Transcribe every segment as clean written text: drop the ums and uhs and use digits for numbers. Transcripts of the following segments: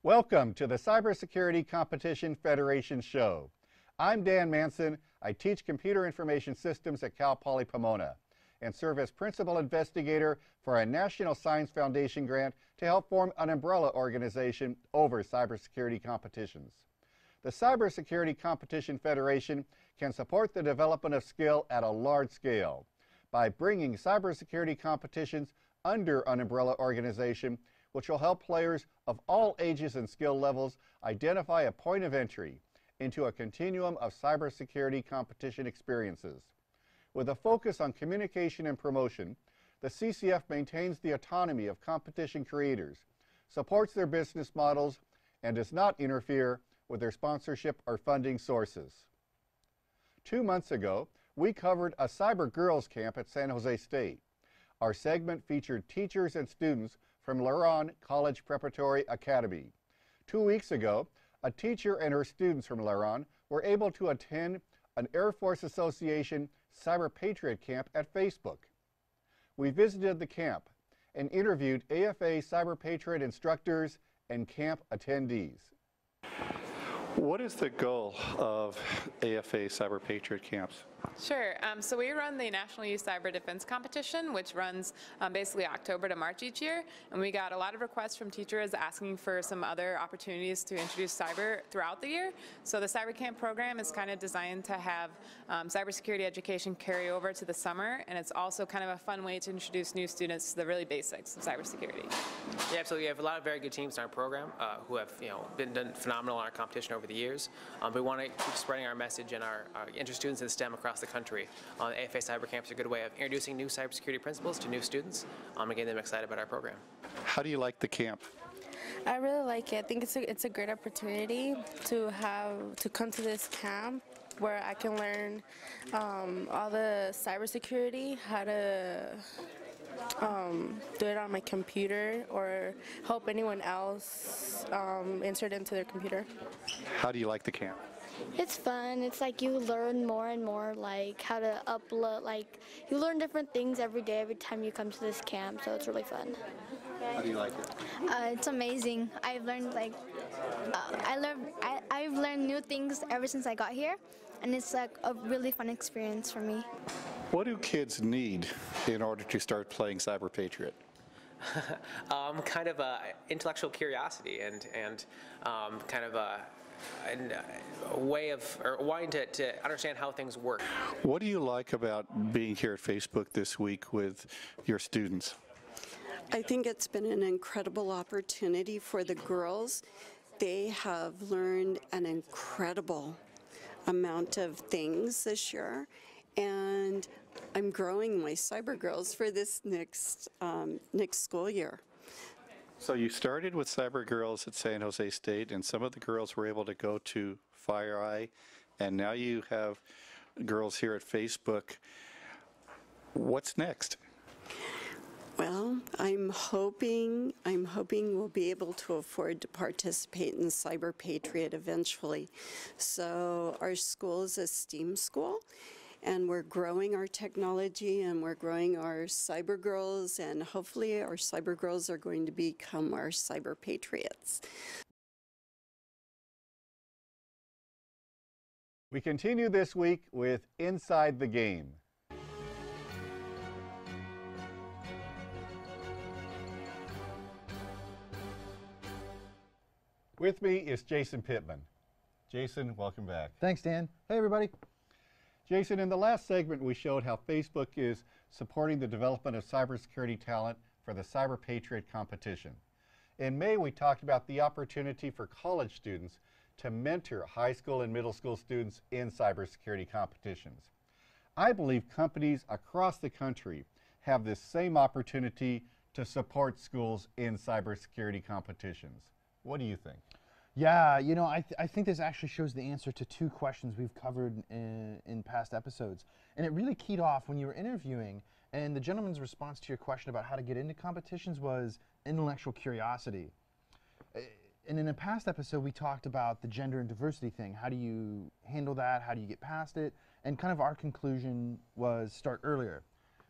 Welcome to the Cybersecurity Competition Federation show. I'm Dan Manson. I teach computer information systems at Cal Poly Pomona and serve as principal investigator for a National Science Foundation grant to help form an umbrella organization over cybersecurity competitions. The Cybersecurity Competition Federation can support the development of skill at a large scale by bringing cybersecurity competitions under an umbrella organization, which will help players of all ages and skill levels identify a point of entry into a continuum of cybersecurity competition experiences. With a focus on communication and promotion, the CCF maintains the autonomy of competition creators, supports their business models, and does not interfere with their sponsorship or funding sources. 2 months ago, we covered a Cyber Girls Camp at San Jose State. Our segment featured teachers and students from Luron College Preparatory Academy. 2 weeks ago, a teacher and her students from Luron were able to attend an Air Force Association Cyber Patriot Camp at Facebook. We visited the camp and interviewed AFA Cyber Patriot instructors and camp attendees. What is the goal of AFA Cyber Patriot camps? Sure. So we run the National Youth Cyber Defense Competition, which runs basically October to March each year. And we got a lot of requests from teachers asking for some other opportunities to introduce cyber throughout the year. So the Cyber Camp program is kind of designed to have cybersecurity education carry over to the summer. And it's also kind of a fun way to introduce new students to the really basics of cybersecurity. Yeah, absolutely. We have a lot of very good teams in our program who have been done phenomenal in our competition over the years. We want to keep spreading our message and our inter-students in STEM across the country. AFA Cyber Camp is a good way of introducing new cybersecurity principles to new students and getting them excited about our program. How do you like the camp? I really like it. I think it's a great opportunity to come to this camp where I can learn all the cybersecurity, how to do it on my computer or help anyone else insert into their computer. How do you like the camp? It's fun. It's like you learn more and more, like how to upload, like you learn different things every day, every time you come to this camp, so it's really fun. How do you like it? It's amazing. I've learned I've learned new things ever since I got here, and it's like a really fun experience for me. What do kids need in order to start playing Cyber Patriot? Kind of intellectual curiosity and kind of a way of wanting to understand how things work. What do you like about being here at Facebook this week with your students? I think it's been an incredible opportunity for the girls. They have learned an incredible amount of things this year, and I'm growing my Cyber Girls for this next school year. So you started with Cyber Girls at San Jose State, and some of the girls were able to go to FireEye, and now you have girls here at Facebook. What's next? Well, I'm hoping we'll be able to afford to participate in Cyber Patriot eventually. So our school is a STEAM school, and we're growing our technology and we're growing our Cyber Girls, and hopefully our Cyber Girls are going to become our Cyber Patriots. We continue this week with Inside the Game. With me is Jason Pittman. Jason, welcome back. Thanks, Dan. Hey, everybody. Jason, in the last segment, we showed how Facebook is supporting the development of cybersecurity talent for the Cyber Patriot competition. In May, we talked about the opportunity for college students to mentor high school and middle school students in cybersecurity competitions. I believe companies across the country have this same opportunity to support schools in cybersecurity competitions. What do you think? Yeah, you know, I think this actually shows the answer to 2 questions we've covered in past episodes. And it really keyed off when you were interviewing, and the gentleman's response to your question about how to get into competitions was intellectual curiosity. And in a past episode, we talked about the gender and diversity thing. How do you handle that? How do you get past it? And kind of our conclusion was start earlier.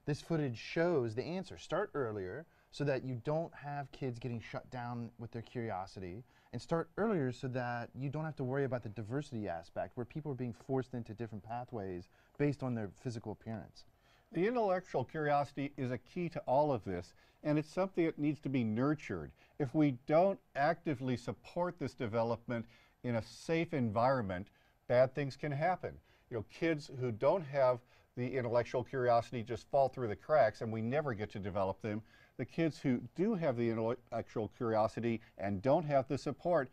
This footage shows the answer. Start earlier so that you don't have kids getting shut down with their curiosity. and start earlier so that you don't have to worry about the diversity aspect where people are being forced into different pathways based on their physical appearance. The intellectual curiosity is a key to all of this, and it's something that needs to be nurtured. If we don't actively support this development in a safe environment, bad things can happen. You know, kids who don't have the intellectual curiosity just fall through the cracks and we never get to develop them. The kids who do have the intellectual curiosity and don't have the support,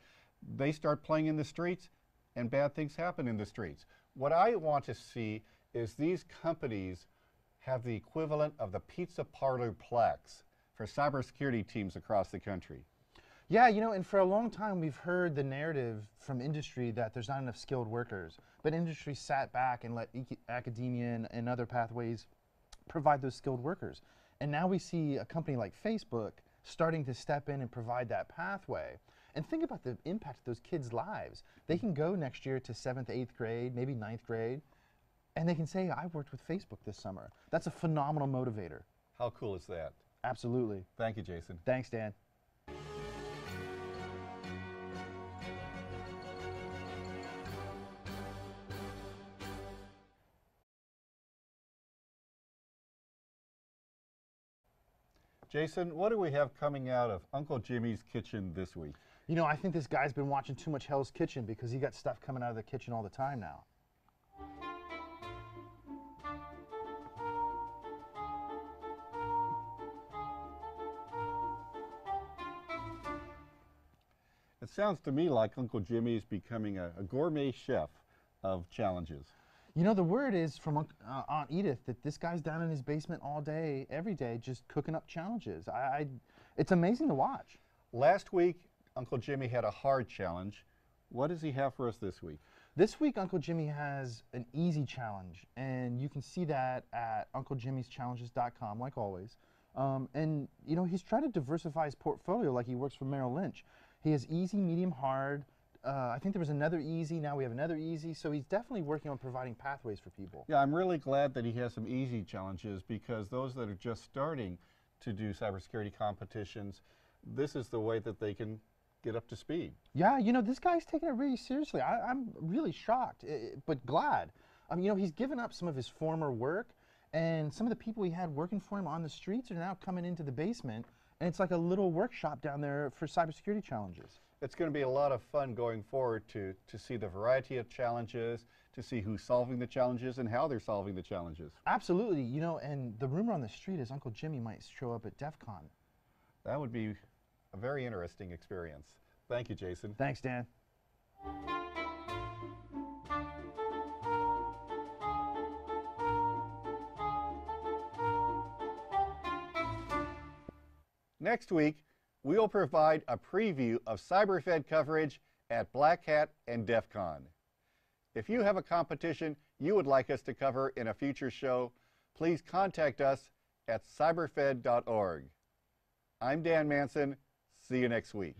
they start playing in the streets and bad things happen in the streets. What I want to see is these companies have the equivalent of the pizza parlor plex for cybersecurity teams across the country. Yeah, you know, and for a long time we've heard the narrative from industry that there's not enough skilled workers, but industry sat back and let academia and other pathways provide those skilled workers. And now we see a company like Facebook starting to step in and provide that pathway. And think about the impact of those kids' lives. They can go next year to 7th, 8th grade, maybe 9th grade, and they can say, I worked with Facebook this summer. That's a phenomenal motivator. How cool is that? Absolutely. Thank you, Jason. Thanks, Dan. Jason, what do we have coming out of Uncle Jimmy's kitchen this week? You know, I think this guy's been watching too much Hell's Kitchen because he got stuff coming out of the kitchen all the time now. It sounds to me like Uncle Jimmy is becoming a gourmet chef of challenges. You know, the word is from Aunt Edith that this guy's down in his basement all day, every day, just cooking up challenges. It's amazing to watch. Last week, Uncle Jimmy had a hard challenge. What does he have for us this week? This week, Uncle Jimmy has an easy challenge, and you can see that at UncleJimmy'sChallenges.com, like always. And, you know, he's trying to diversify his portfolio like he works for Merrill Lynch. He has easy, medium, hard. I think there was another easy, now we have another easy, so he's definitely working on providing pathways for people. Yeah, I'm really glad that he has some easy challenges because those that are just starting to do cybersecurity competitions, this is the way that they can get up to speed. Yeah, you know, this guy's taking it really seriously. I'm really shocked, but glad. You know, he's given up some of his former work, and some of the people he had working for him on the streets are now coming into the basement, and it's like a little workshop down there for cybersecurity challenges. It's going to be a lot of fun going forward to see the variety of challenges, to see who's solving the challenges and how they're solving the challenges. Absolutely, you know, and the rumor on the street is Uncle Jimmy might show up at DEF CON. That would be a very interesting experience. Thank you, Jason. Thanks, Dan. Next week, we will provide a preview of CyberFed coverage at Black Hat and DEF CON. If you have a competition you would like us to cover in a future show, please contact us at cyberfed.org. I'm Dan Manson. See you next week.